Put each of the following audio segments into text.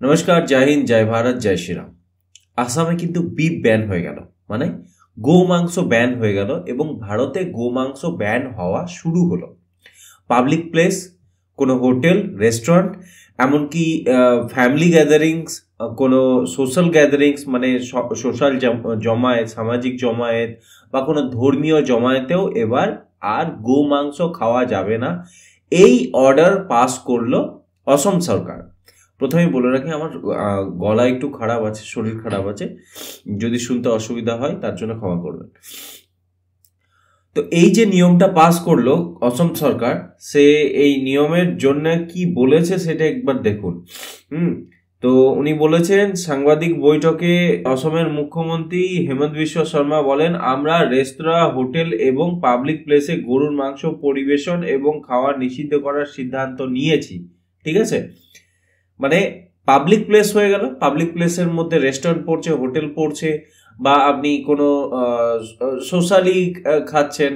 নমস্কার, জয় হিন্দ, জয় ভারত, জয় শ্রীরাম। আসামে কিন্তু বিফ ব্যান হয়ে গেল, মানে গোমাংস ব্যান হয়ে গেল এবং ভারতে গোমাংস ব্যান হওয়া শুরু হলো। পাবলিক প্লেস, কোনো হোটেল, রেস্টুরেন্ট, এমনকি ফ্যামিলি গ্যাদারিংস, কোনো সোশ্যাল গ্যাদারিংস মানে সোশ্যাল জমায়েত, সামাজিক জমায়েত বা কোনো ধর্মীয় জমায়েতেও এবার আর গোমাংস খাওয়া যাবে না, এই অর্ডার পাস করলো অসম সরকার। প্রথমে বলে রাখি, আমার গলা একটু খারাপ আছে, শরীর খারাপ আছে, যদি শুনতে অসুবিধা হয় তার জন্য ক্ষমা করবেন। তো এই যে নিয়মটা পাস করলো অসম সরকার, সে এই নিয়মের জন্য কি বলেছে সেটা একবার দেখুন। তো উনি বলেছেন, সাংবাদিক বৈঠকে অসমের মুখ্যমন্ত্রী হেমন্ত বিশ্ব শর্মা বলেন, আমরা রেস্তোরাঁ, হোটেল এবং পাবলিক প্লেসে গরুর মাংস পরিবেশন এবং খাওয়া নিষিদ্ধ করার সিদ্ধান্ত নিয়েছি। ঠিক আছে, মানে পাবলিক প্লেস হয়ে গেল, পাবলিক প্লেসের মধ্যে রেস্টুরেন্ট পড়ছে, হোটেল পড়ছে, বা আপনি কোনো সোশ্যালি খাচ্ছেন,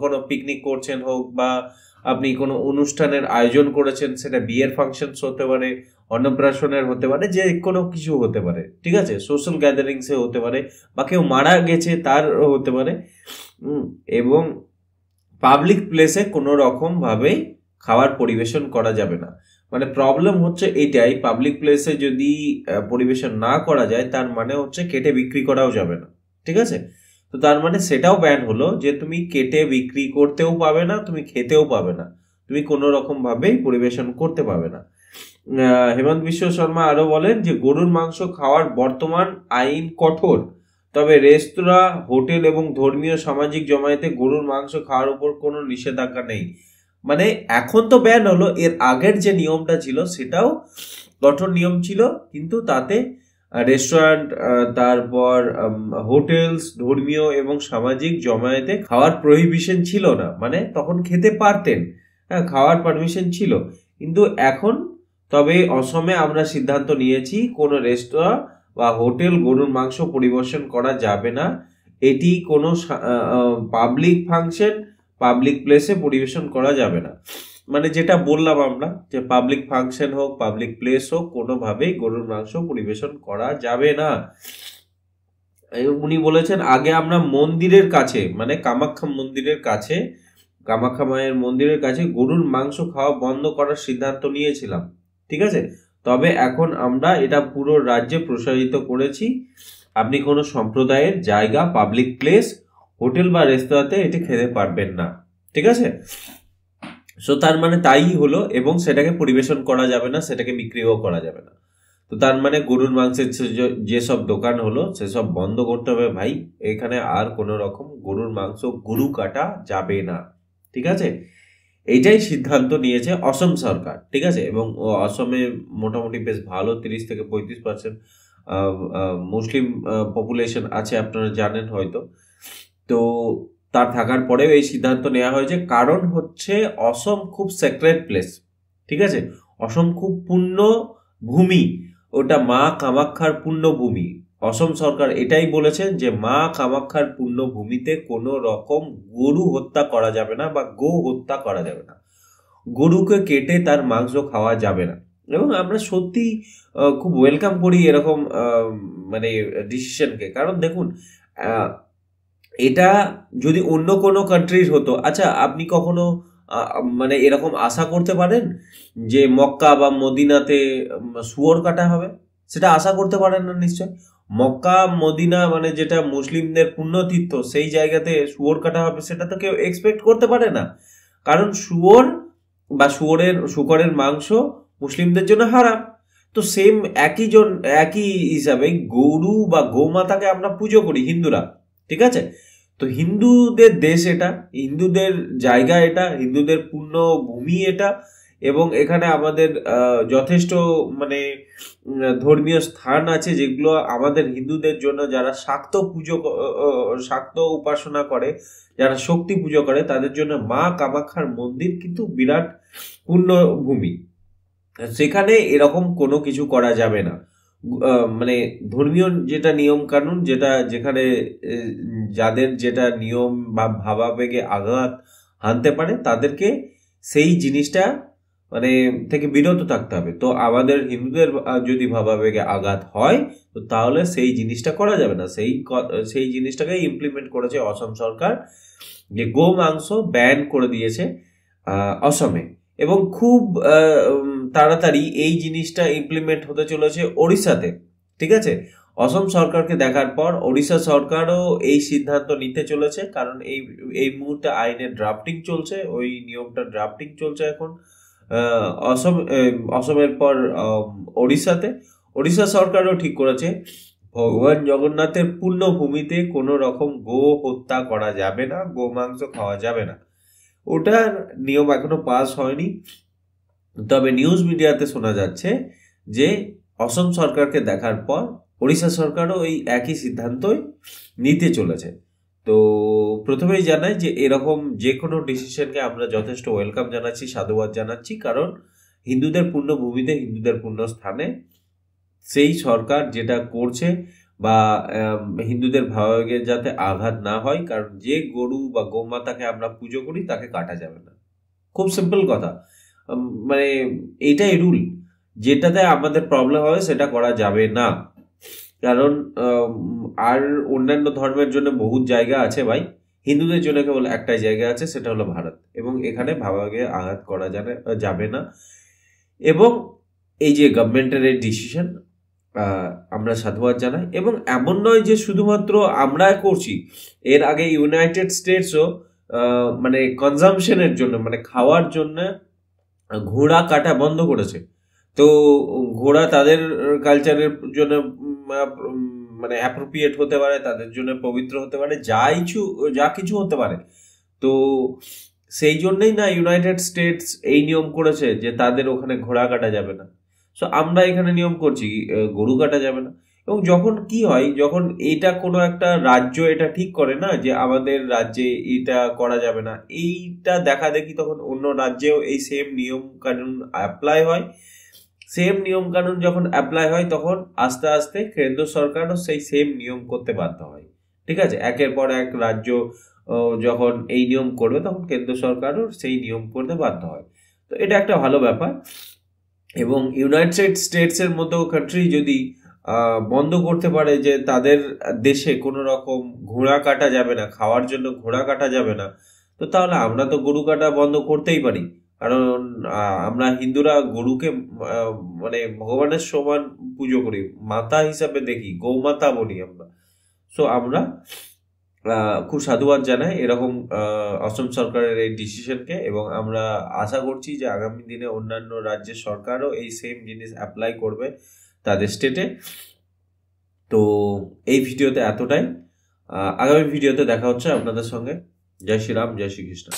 কোনো পিকনিক করছেন হোক, বা আপনি কোনো অনুষ্ঠানের আয়োজন করেছেন, সেটা বিয়ের ফাংশনস হতে পারে, অন্নপ্রাশনের হতে পারে, যে কোনো কিছু হতে পারে। ঠিক আছে, সোশ্যাল গ্যাদারিংসে হতে পারে, বা কেউ মারা গেছে তার হতে পারে, এবং পাবলিক প্লেসে কোনো রকমভাবেই খাবার পরিবেশন করা যাবে না। মানে প্রবলেম হচ্ছে এটাই, পাবলিক প্লেসে যদি পরিবেশন না করা যায়, তার মানে হচ্ছে কেটে বিক্রি করাও যাবে না। ঠিক আছে, তো তার মানে সেটাও ব্যান হলো যে তুমি কেটে বিক্রি করতেও পাবে না, তুমি খেতেও পাবে না, তুমি কোনো রকম ভাবেই পরিবেশন করতে পাবে না। হেমন্ত বিশ্ব শর্মা আরো বলেন যে গরুর মাংস খাওয়ার বর্তমান আইন কঠোর, তবে রেস্তোরাঁ, হোটেল এবং ধর্মীয় সামাজিক জমায়েতে গরুর মাংস খাওয়ার উপর কোনো নিষেধাজ্ঞা নেই। মানে এখন তো ব্যান হলো, এর আগের যে নিয়মটা ছিল সেটাও কঠোর নিয়ম ছিল, কিন্তু তাতে রেস্টুরেন্ট, তারপর হোটেলস, ধর্মীয় এবং সামাজিক জমায়েতে খাওয়ার প্রহিবিশন ছিল না, মানে তখন খেতে পারতেন, হ্যাঁ, খাওয়ার পারমিশন ছিল। কিন্তু এখন তবে অসমে আমরা সিদ্ধান্ত নিয়েছি কোনো রেস্তোরাঁ বা হোটেল গরুর মাংস পরিবেশন করা যাবে না, এটি কোনো পাবলিক ফাংশন, পাবলিক প্লেসে পরিবেশন করা যাবে না। মানে যেটা বললাম আমরা, যে পাবলিক ফাংশন হোক, পাবলিক প্লেস হোক, কোনোভাবেই গরুর মাংস পরিবেশন করা যাবে না। উনি বলেছেন, আগে আমরা মন্দিরের কাছে, মানে কামাখ্যা মন্দিরের কাছে, কামাখ্যা মায়ের মন্দিরের কাছে গরুর মাংস খাওয়া বন্ধ করার সিদ্ধান্ত নিয়েছিলাম। ঠিক আছে, তবে এখন আমরা এটা পুরো রাজ্যে প্রসারিত করেছি, আপনি কোনো সম্প্রদায়ের জায়গা, পাবলিক প্লেস, হোটেল বা রেস্তোরাঁতে এটি খেতে পারবেন না। ঠিক আছে, সো তার মানে তাই হলো, এবং সেটাকে পরিবেশন করা যাবে না, সেটাকে বিক্রিও করা যাবে না। তো তার মানে গরুর মাংসের যেসব দোকান হলো সেসব বন্ধ করতে হবে ভাই, এখানে আর কোনো রকম গরুর মাংস, গরু কাটা যাবে না। ঠিক আছে, এইটাই সিদ্ধান্ত নিয়েছে অসম সরকার। ঠিক আছে, এবং অসমে মোটামুটি বেশ ভালো 30-35% মুসলিম পপুলেশন আছে, আপনারা জানেন হয়তো। তো তার থাকার পরেও এই সিদ্ধান্ত নেওয়া হয়েছে, কারণ হচ্ছে অসম খুব সেক্রেট প্লেস। ঠিক আছে, অসম খুব পুণ্য ভূমি, ওটা মা কামাখ্যার পুণ্যভূমি। অসম সরকার এটাই বলেছেন যে মা কামাখ্যার পুণ্যভূমিতে কোনো রকম গরু হত্যা করা যাবে না বা গো হত্যা করা যাবে না, গরুকে কেটে তার মাংস খাওয়া যাবে না। এবং আমরা সত্যি খুব ওয়েলকাম করি এরকম মানে ডিসিশনকে, কারণ দেখুন, এটা যদি অন্য কোনো কান্ট্রির হতো, আচ্ছা আপনি কখনো মানে এরকম আশা করতে পারেন যে মক্কা বা মদিনাতে শুয়োর কাটা হবে? সেটা আশা করতে পারেন না নিশ্চয়। মক্কা মদিনা মানে যেটা মুসলিমদের পুণ্যতীর্থ, সেই জায়গাতে শুয়োর কাটা হবে সেটা তো কেউ এক্সপেক্ট করতে পারে না, কারণ শুয়োর বা শুকরের মাংস মুসলিমদের জন্য হারাম। তো সেম একই হিসাবে গরু বা গোমাতাকে আমরা পুজো করি হিন্দুরা। ঠিক আছে, তো হিন্দুদের দেশ এটা, হিন্দুদের জায়গা এটা, হিন্দুদের পূর্ণ ভূমি এটা, এবং এখানে আমাদের যথেষ্ট মানে ধর্মীয় স্থান আছে যেগুলো আমাদের হিন্দুদের জন্য, যারা শাক্ত উপাসনা করে, যারা শক্তি পুজো করে, তাদের জন্য মা কামাখ্যার মন্দির কিন্তু বিরাট পূর্ণ ভূমি, সেখানে এরকম কোনো কিছু করা যাবে না। মানে ধর্মীয় যেটা নিয়ম কানুন, যেখানে যাদের যেটা নিয়ম বা ভাবাবেগে আঘাত হানতে পারে, তাদেরকে সেই জিনিসটা মানে থেকে বিরত থাকতে হবে। তো আমাদের হিন্দুদের যদি ভাবাবেগে আঘাত হয় তো তাহলে সেই জিনিসটা করা যাবে না। সেই জিনিসটাকে ইমপ্লিমেন্ট করেছে অসম সরকার, যে গো মাংস ব্যান করে দিয়েছে অসমে, এবং খুব তাড়াতাড়ি এই জিনিসটা ইমপ্লিমেন্ট হতে চলেছে ওড়িশাতে। ঠিক আছে, অসম সরকারকে দেখার পর ওড়িশা সরকারও এই সিদ্ধান্ত নিতে চলেছে, কারণ এই মুহূর্তে আইনের ড্রাফটিং চলছে, ওই নিয়মটা ড্রাফটিং চলছে এখন অসমের পর ওড়িশাতে। ওড়িশা সরকারও ঠিক করেছে ভগবান জগন্নাথের পুণ্যভূমিতে কোনো রকম গো হত্যা করা যাবে না, গো মাংস খাওয়া যাবে না। ওটার নিয়ম এখনো পাস হয়নি, তবে নিউজ মিডিয়াতে শোনা যাচ্ছে যে অসম সরকারকে দেখার পর ওড়িশা সরকারও এই একই সিদ্ধান্তই নিতে চলেছে। তো প্রথমেই জানাই যে এরকম যে কোনো ডিসিশনকে আমরা যথেষ্ট ওয়েলকাম জানাচ্ছি, সাধুবাদ জানাচ্ছি, কারণ হিন্দুদের পুণ্যভূমিতে, হিন্দুদের পুণ্য স্থানে সেই সরকার যেটা করছে, বা হিন্দুদের ভাবাবেগে যাতে আঘাত না হয়, কারণ যে গরু বা গোমাতাকে আমরা পুজো করি তাকে কাটা যাবে না। খুব সিম্পল কথা, মানে এইটাই রুল, যেটাতে আমাদের প্রবলেম হবে সেটা করা যাবে না। কারণ আর অন্যান্য ধর্মের জন্য বহু জায়গা আছে ভাই, হিন্দুদের জন্য কেবল একটাই জায়গা আছে, সেটা হলো ভারত, এবং এখানে ভাবাবেগে আঘাত করা যাবে না। এবং এই যে গভর্নমেন্টের এই ডিসিশন আমরা সাধুবাদ জানাই। এবং এমন নয় যে শুধুমাত্র আমরা করছি, এর আগে ইউনাইটেড স্টেটসও মানে কনজামশনের জন্য, মানে খাওয়ার জন্য ঘোড়া কাটা বন্ধ করেছে। তো ঘোড়া তাদের কালচারের জন্য মানে অ্যাপ্রোপ্রিয়েট হতে পারে, তাদের জন্য পবিত্র হতে পারে, যা কিছু হতে পারে। তো সেই জন্যই না ইউনাইটেড স্টেটস এই নিয়ম করেছে যে তাদের ওখানে ঘোড়া কাটা যাবে না। সো আমরা এখানে নিয়ম করছি গরু কাটা যাবে না। এবং যখন কি হয়, যখন এটা কোনো একটা রাজ্য এটা ঠিক করে না যে আমাদের রাজ্যে এটা করা যাবে না, এইটা দেখা দেখি তখন অন্য রাজ্যেও এই সেম নিয়ম কানুন অ্যাপ্লাই হয়। সেম নিয়ম কানুন যখন অ্যাপ্লাই হয় তখন আস্তে আস্তে কেন্দ্র সরকারও সেই সেম নিয়ম করতে বাধ্য হয়। ঠিক আছে, একের পর এক রাজ্য যখন এই নিয়ম করবে তখন কেন্দ্র সরকারও সেই নিয়ম করতে বাধ্য হয়। তো এটা একটা ভালো ব্যাপার। এবং ইউনাইটেড স্টেটসের মতো কান্ট্রি যদি বন্ধ করতে পারে যে তাদের দেশে কোনো রকম ঘোড়া কাটা যাবে না, খাওয়ার জন্য ঘোড়া কাটা যাবে না, তো তাহলে আমরা তো গরু কাটা বন্ধ করতেই পারি। কারণ আমরা হিন্দুরা গরুকে মানে ভগবানের সমান পুজো করি, মাতা হিসাবে দেখি, গৌমাতা বলি আমরা। সো আমরা খুব সাধুবাদ জানাই এরকম অসম সরকারের এই ডিসিশনকে, এবং আমরা আশা করছি যে আগামী দিনে অন্যান্য রাজ্যের সরকারও এই সেম জিনিস অ্যাপ্লাই করবে তাদের স্টেটে। তো এই ভিডিওতে এতটাই, আগামী ভিডিওতে দেখা হচ্ছে আপনাদের সঙ্গে। জয় শ্রীরাম, জয় শ্রীকৃষ্ণ।